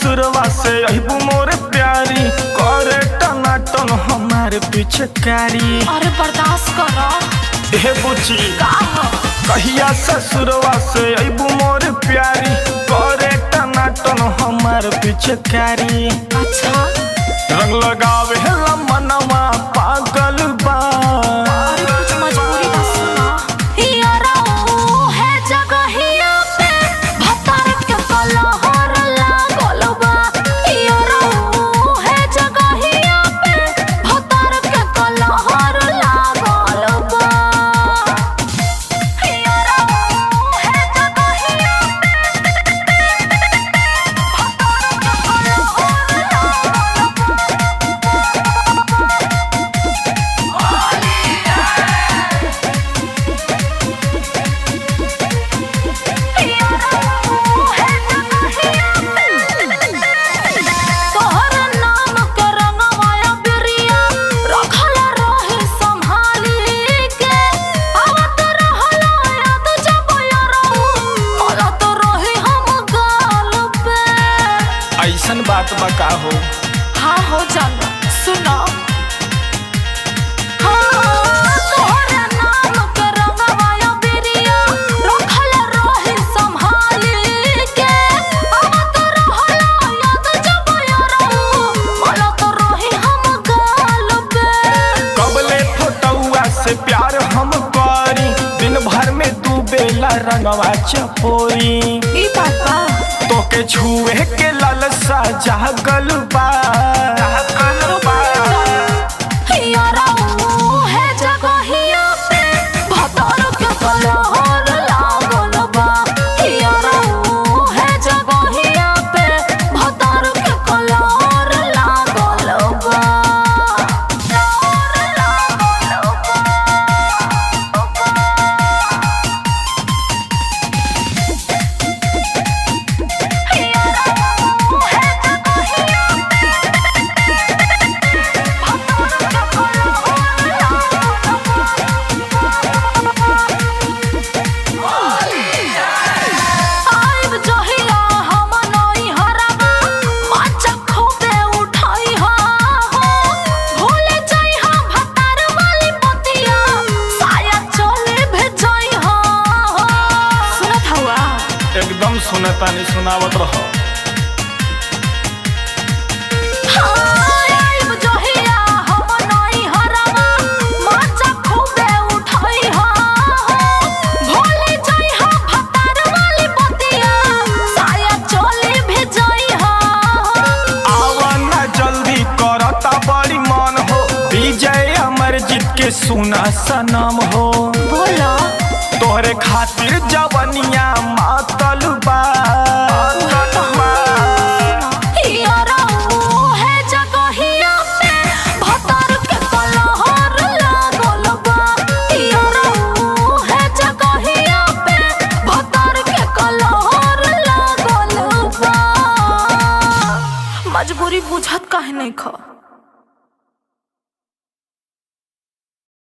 ससुरवा से अहिबू मोर प्यारी करे टनाटन हमारे पिचकारी। अरे बर्दाश्त करो हे बुची का हो? कहिया ससुरवा से अहिबू मोर प्यारी करे टनाटन हमारे पिचकारी। अच्छा रंग लगावे ला मनवा पागल बा। अरे कुछ मजबूरी बस सुना यारा है जगहिया पे भतार के कलहर लागल बा। यारा है जगहिया पे भतार के कलहर लागल बा। यारा है जगहिया पे भतार के कलहर ऐसन बात बका हो। हाँ हो जाना सुनो हाँ तोहरे नाम के रंगवाया बिरिया रखल रही संभाली के। अब तो रहला याद जब यारो मला तो रही हम गाल पे। कबले फोटुआ से प्यार हम करी दिन भर में तू बेला रंगवा चपोरी। ई बात बा तोके छुए के लालसा जागल बा। यारा है जगहिया पे भतार के कलहर लागल बा। यारा है जगहिया पे भतार के कलहर लागल बा। एकदम सुनता नहीं सुनावत रहो। आवाना जल्दी करता बड़ी मन हो विजय अमरजीत के सुना सनम हो। बोला तोहरे खातिर जवनिया मातल बा। यारा है जगहिया पे भतार के कलहर लागल बा। यारा है जगहिया पे भतार के कलहर लागल बा। मजबूरी बुझत काहे नहीं खा।